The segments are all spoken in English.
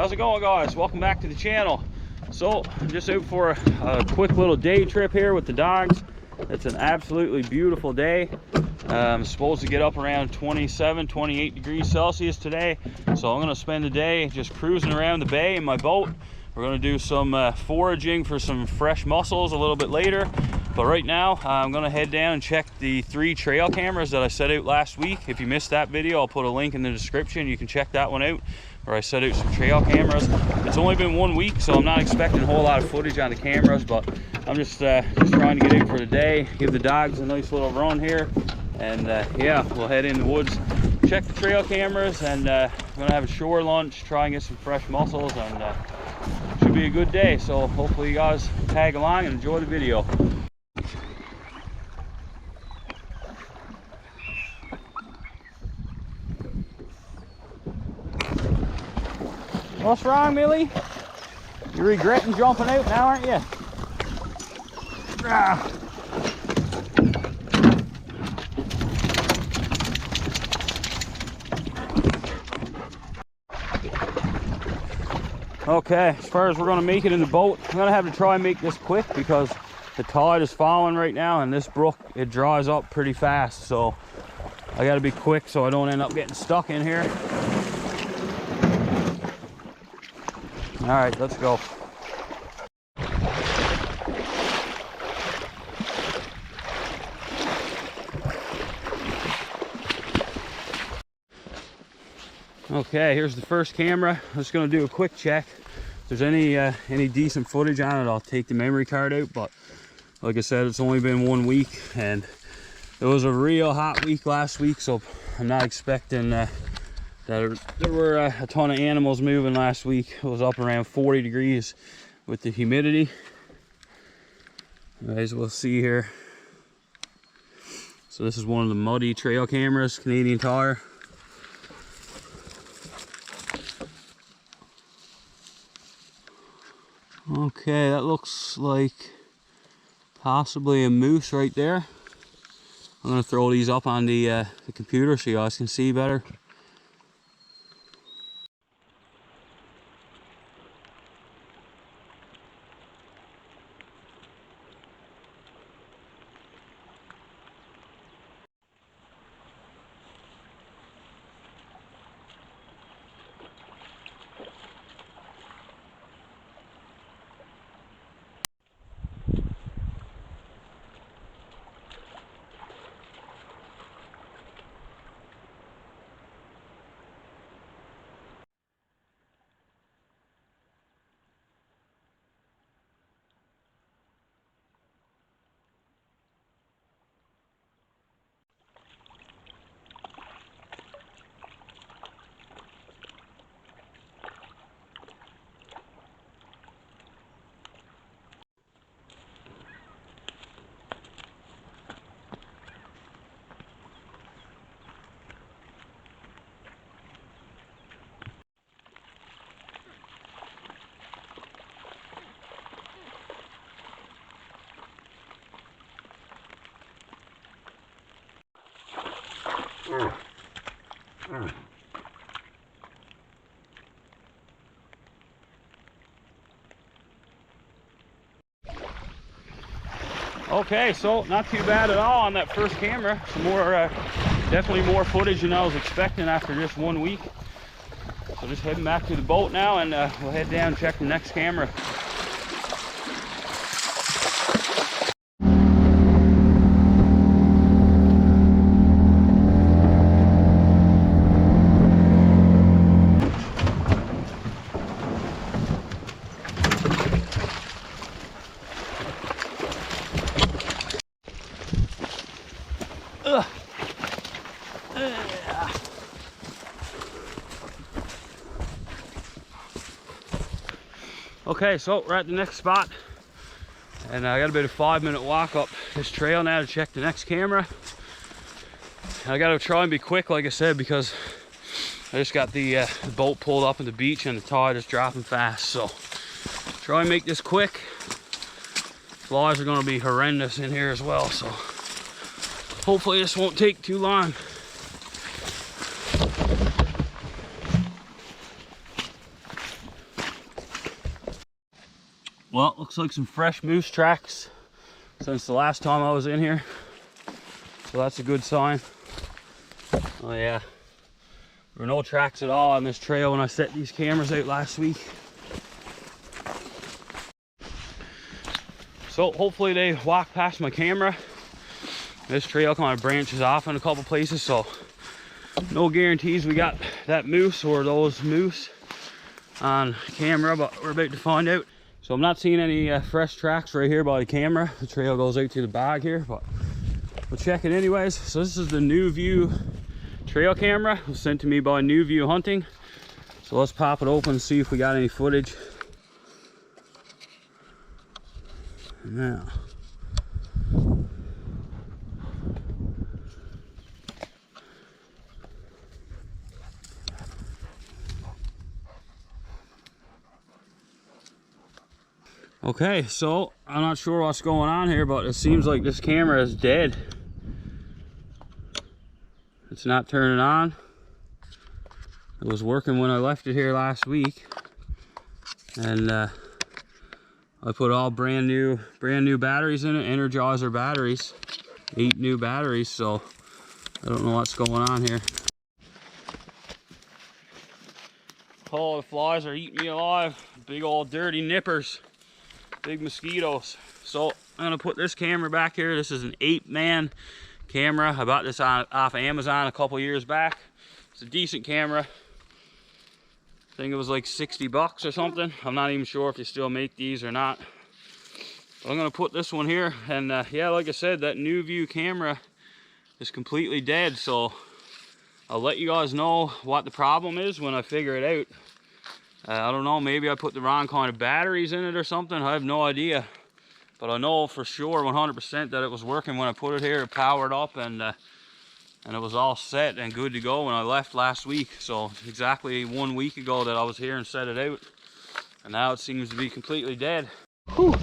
How's it going, guys? Welcome back to the channel. So I'm just out for a quick little day trip here with the dogs. It's an absolutely beautiful day. I'm supposed to get up around 27 28 degrees Celsius today, so I'm going to spend the day just cruising around the bay in my boat. We're going to do some foraging for some fresh mussels a little bit later, but right now I'm going to head down and check the 3 trail cameras that I set out last week. If you missed that video, I'll put a link in the description. You can check that one out, where I set out some trail cameras. It's only been 1 week, so I'm not expecting a whole lot of footage on the cameras, but I'm just trying to get out for the day, give the dogs a nice little run here, and yeah, we'll head in the woods, check the trail cameras, and I'm gonna have a shore lunch, try and get some fresh mussels, and should be a good day. So hopefully you guys tag along and enjoy the video. What's wrong, Millie? You're regretting jumping out now, aren't you? Ah. Okay, as far as we're gonna make it in the boat, I'm gonna have to try and make this quick because the tide is falling right now, and this brook, it dries up pretty fast, so I gotta be quick so I don't end up getting stuck in here. All right, let's go. Okay, here's the first camera. I'm just gonna do a quick check. If there's any decent footage on it, I'll take the memory card out, but like I said, it's only been 1 week, and it was a real hot week last week, so I'm not expecting that there were a ton of animals moving last week. It was up around 40 degrees with the humidity. As we'll see here. So this is one of the muddy trail cameras, Canadian Tire. Okay, that looks like possibly a moose right there. I'm gonna throw these up on the computer so you guys can see better. Okay, so not too bad at all on that first camera. Some more, definitely more footage than I was expecting after just 1 week. So just heading back to the boat now, and we'll head down and check the next camera. Okay, so we're at the next spot, and I got about a 5-minute walk up this trail now to check the next camera. I gotta try and be quick, like I said, because I just got the boat pulled up on the beach and the tide is dropping fast. So try and make this quick. Flies are gonna be horrendous in here as well, so hopefully this won't take too long. Well, it looks like some fresh moose tracks since the last time I was in here. So that's a good sign. Oh yeah. There were no tracks at all on this trail when I set these cameras out last week. So hopefully they walk past my camera. This trail kind of branches off in a couple places, so no guarantees we got that moose or those moose on camera, but we're about to find out. So I'm not seeing any fresh tracks right here by the camera. The trail goes out to the bog here, but we'll check it anyways. So this is the New View trail camera. It was sent to me by New View Hunting. So let's pop it open and see if we got any footage. Now. Okay, so I'm not sure what's going on here, but it seems like this camera is dead. It's not turning on. It was working when I left it here last week, and I put all brand new batteries in it, Energizer batteries, 8 new batteries. So I don't know what's going on here. Oh, the flies are eating me alive. Big old dirty nippers. Big mosquitoes. So I'm gonna put this camera back here. This is an 8-man camera. I bought this off Amazon a couple years back. It's a decent camera. I think it was like 60 bucks or something. I'm not even sure if they still make these or not. But I'm gonna put this one here, and yeah, like I said, that New View camera is completely dead. So I'll let you guys know what the problem is when I figure it out. I don't know, maybe I put the wrong kind of batteries in it or something. I have no idea. But I know for sure 100% that it was working when I put it here. It powered up, and it was all set and good to go when I left last week. So exactly 1 week ago that I was here and set it out. And now it seems to be completely dead. Whew.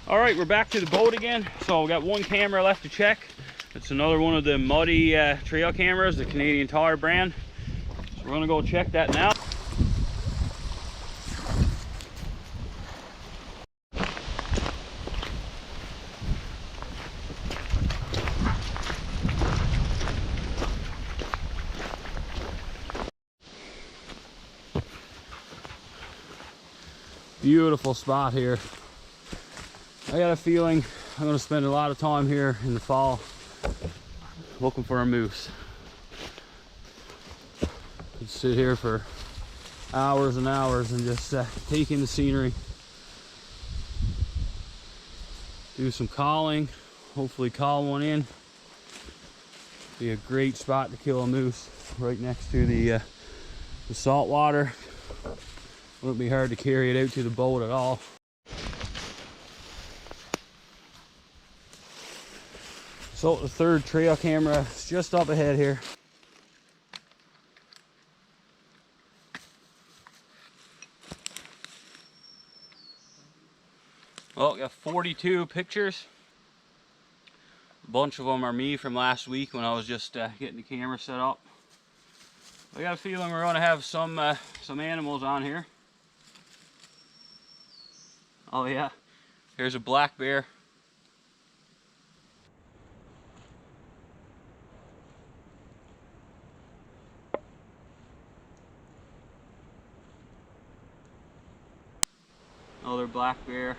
All right, we're back to the boat again. So we got one camera left to check. It's another one of the Muddy trail cameras, the Canadian Tire brand. So we're gonna go check that now. Beautiful spot here. I got a feeling I'm going to spend a lot of time here in the fall looking for a moose. Could sit here for hours and hours and just take in the scenery. Do some calling, hopefully call one in. Be a great spot to kill a moose right next to the salt water. Wouldn't be hard to carry it out to the boat at all. So the third trail camera is just up ahead here. Well, got 42 pictures. A bunch of them are me from last week when I was just getting the camera set up. I got a feeling we're going to have some animals on here. Oh yeah, here's a black bear. Another black bear.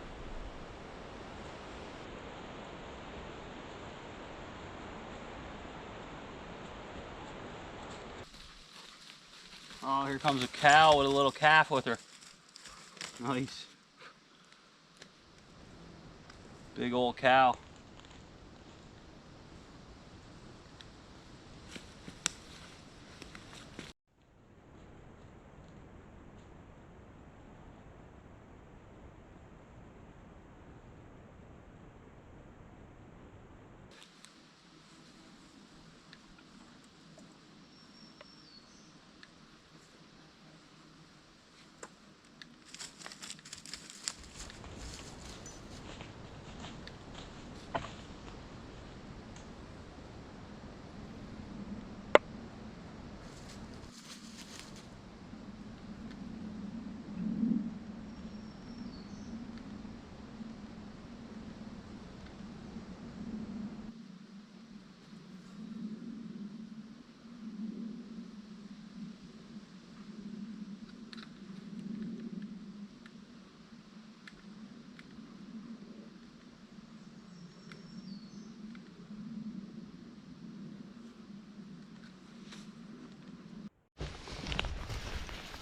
Oh, here comes a cow with a little calf with her. Nice. Big old cow.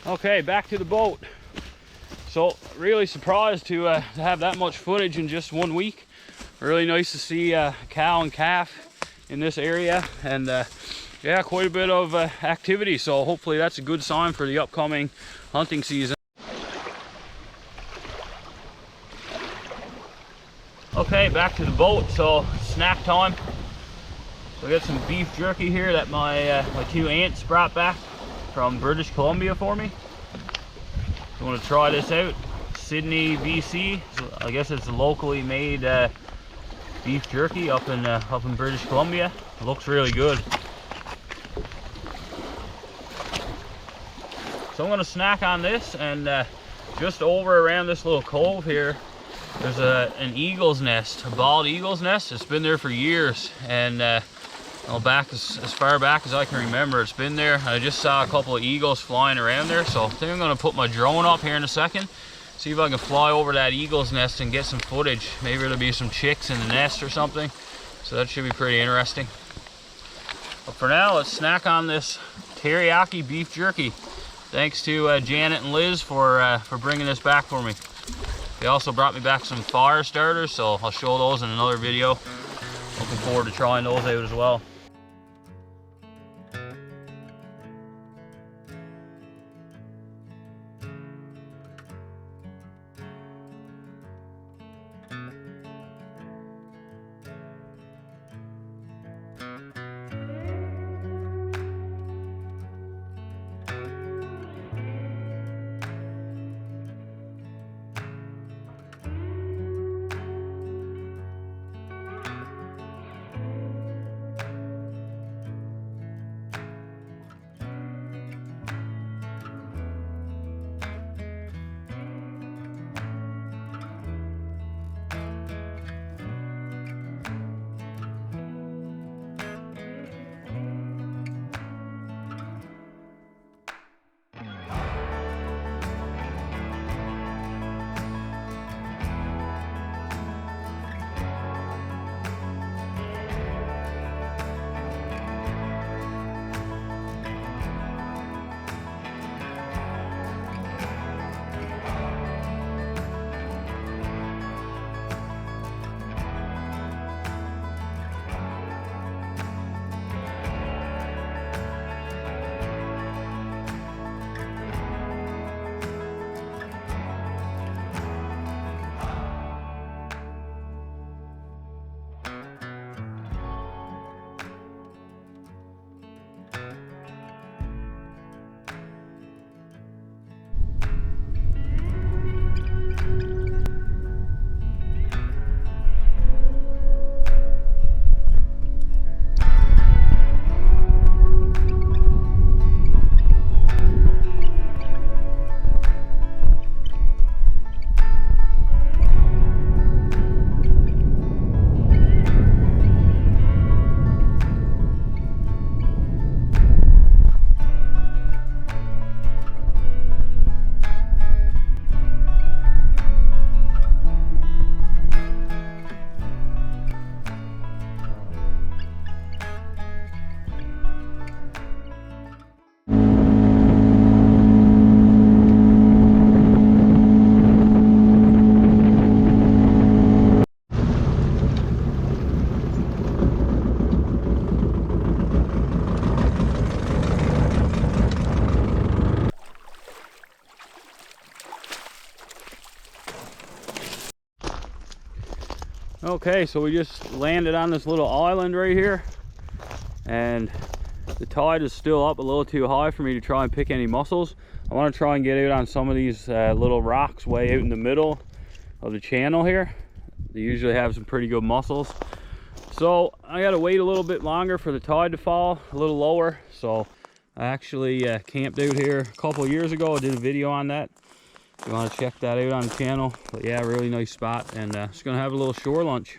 Okay, back to the boat. So really surprised to have that much footage in just 1 week. Really nice to see cow and calf in this area, and yeah, quite a bit of activity. So hopefully that's a good sign for the upcoming hunting season. Okay, back to the boat. So snack time. So I got some beef jerky here that my two aunts brought back from British Columbia for me. So I want to try this out. Sydney, BC. So I guess it's locally made beef jerky up in British Columbia. It looks really good. So I'm going to snack on this, and just over around this little cove here, there's an eagle's nest, a bald eagle's nest. It's been there for years, and back as far back as I can remember, it's been there. I just saw a couple of eagles flying around there, so I think I'm going to put my drone up here in a second, see if I can fly over that eagle's nest and get some footage. Maybe there'll be some chicks in the nest or something, so that should be pretty interesting. But for now, let's snack on this teriyaki beef jerky. Thanks to Janet and Liz for bringing this back for me. They also brought me back some fire starters, so I'll show those in another video. Looking forward to trying those out as well. Okay, so we just landed on this little island right here, and the tide is still up a little too high for me to try and pick any mussels. I want to try and get out on some of these little rocks way out in the middle of the channel here. They usually have some pretty good mussels. So I got to wait a little bit longer for the tide to fall a little lower. So I actually camped out here a couple of years ago. I did a video on that. If you want to check that out on the channel. But yeah, really nice spot, and just gonna have a little shore lunch.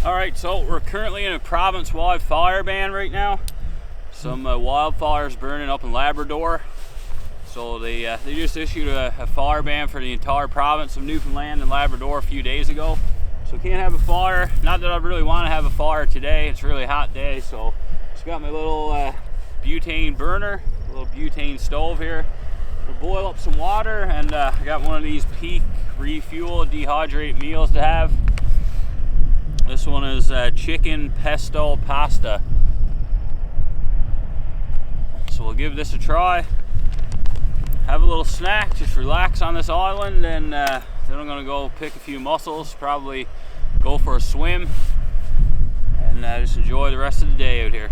All right, so we're currently in a province-wide fire ban right now. Some wildfires burning up in Labrador. So they just issued a fire ban for the entire province of Newfoundland and Labrador a few days ago. So can't have a fire. Not that I really want to have a fire today. It's a really hot day, so just got my little butane burner, a little butane stove here. We'll boil up some water, and I got one of these Peak Refuel dehydrate meals to have. This one is chicken pesto pasta. So we'll give this a try. Have a little snack, just relax on this island, and then I'm gonna go pick a few mussels, probably go for a swim, and just enjoy the rest of the day out here.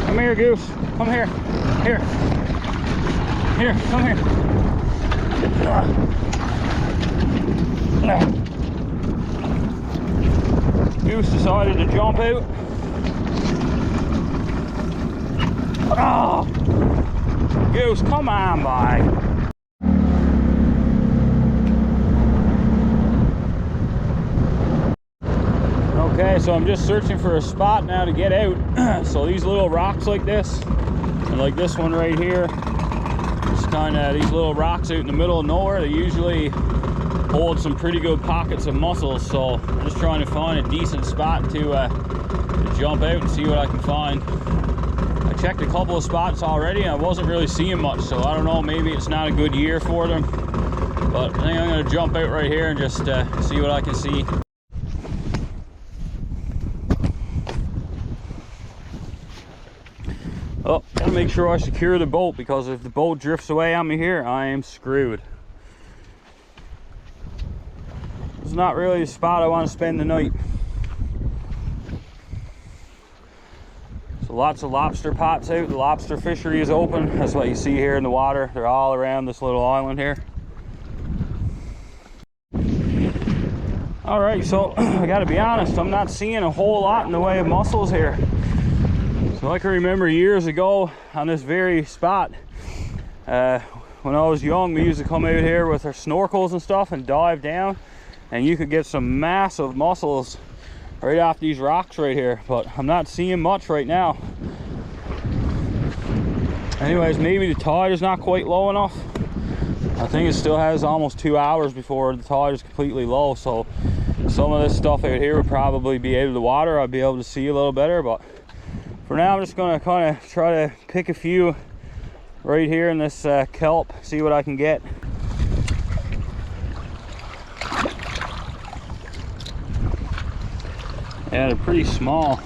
Come here, Goose. Come here. Here. Here, come here. Goose decided to jump out. Oh! Goose, come on, boy. Okay, so I'm just searching for a spot now to get out. So these little rocks like this, and like this one right here, just kind of these little rocks out in the middle of nowhere, they usually hold some pretty good pockets of mussels. So I'm just trying to find a decent spot to jump out and see what I can find. I checked a couple of spots already and I wasn't really seeing much, so I don't know, maybe it's not a good year for them. But I think I'm going to jump out right here and just see what I can see. Oh, gotta make sure I secure the boat, because if the boat drifts away on me here, I am screwed. It's not really the spot I want to spend the night. So lots of lobster pots out. The lobster fishery is open. That's what you see here in the water. They're all around this little island here. All right, so I gotta be honest, I'm not seeing a whole lot in the way of mussels here. So I can remember years ago on this very spot, when I was young, we used to come out here with our snorkels and stuff and dive down, and you could get some massive mussels right off these rocks right here, but I'm not seeing much right now. Anyways, maybe the tide is not quite low enough. I think it still has almost 2 hours before the tide is completely low, so some of this stuff out here would probably be out of the water. I'd be able to see a little better, but for now, I'm just going to kind of try to pick a few right here in this kelp, see what I can get. Yeah, they're pretty small.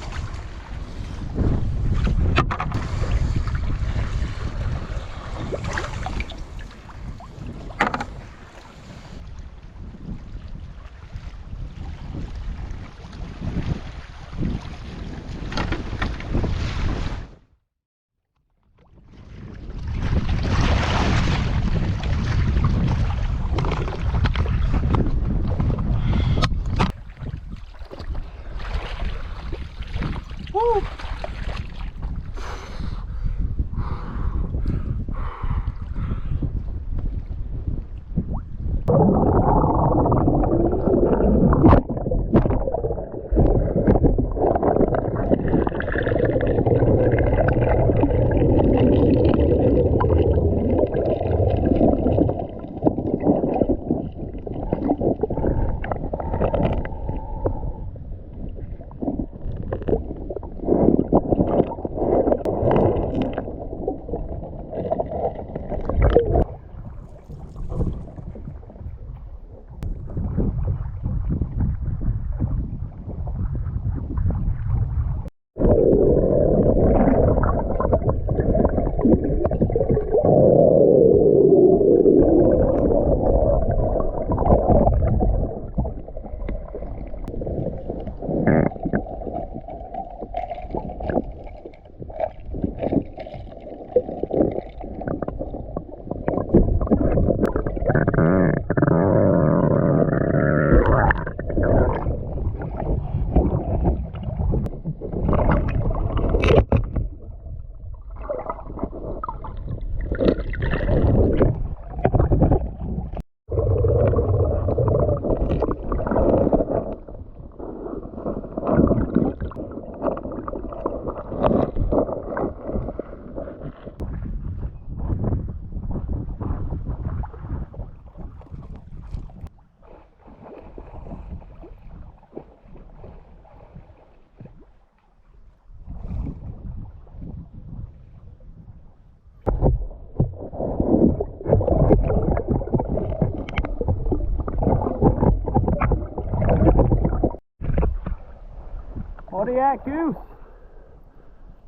the yak juice.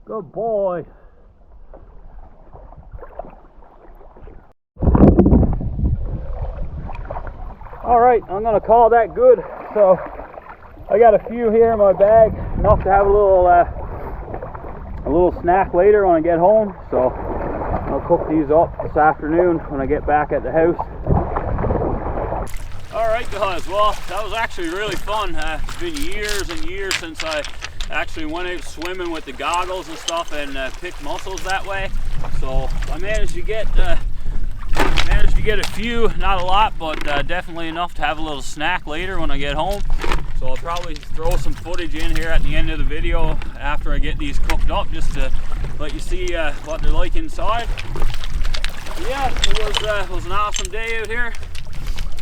Good boy. All right, I'm gonna call that good. So I got a few here in my bag, enough to have a little snack later when I get home. So I'll cook these up this afternoon when I get back at the house. All right, guys, well, that was actually really fun. It's been years and years since I actually went out swimming with the goggles and stuff and picked mussels that way. So I managed to get a few, not a lot, but definitely enough to have a little snack later when I get home. So I'll probably throw some footage in here at the end of the video after I get these cooked up, just to let you see what they're like inside. Yeah, it was an awesome day out here.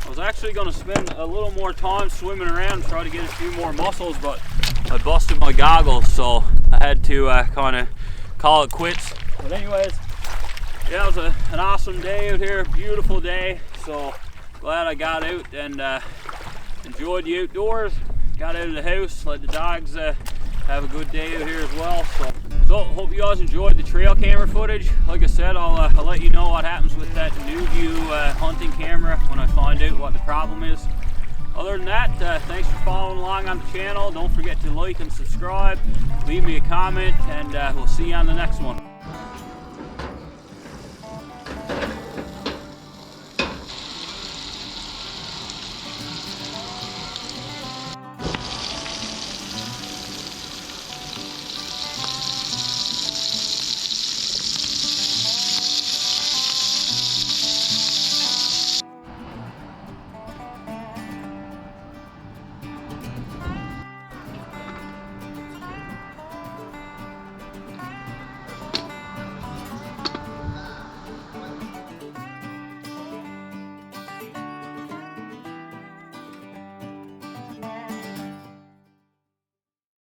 I was actually going to spend a little more time swimming around and try to get a few more mussels, but I busted my goggles, so I had to kind of call it quits. But anyways, yeah, it was an awesome day out here, beautiful day. So glad I got out and enjoyed the outdoors. Got out of the house, let the dogs have a good day out here as well. So hope you guys enjoyed the trail camera footage. Like I said, I'll let you know what happens with that NewView hunting camera when I find out what the problem is. Other than that, thanks for following along on the channel. Don't forget to like and subscribe, leave me a comment, and we'll see you on the next one.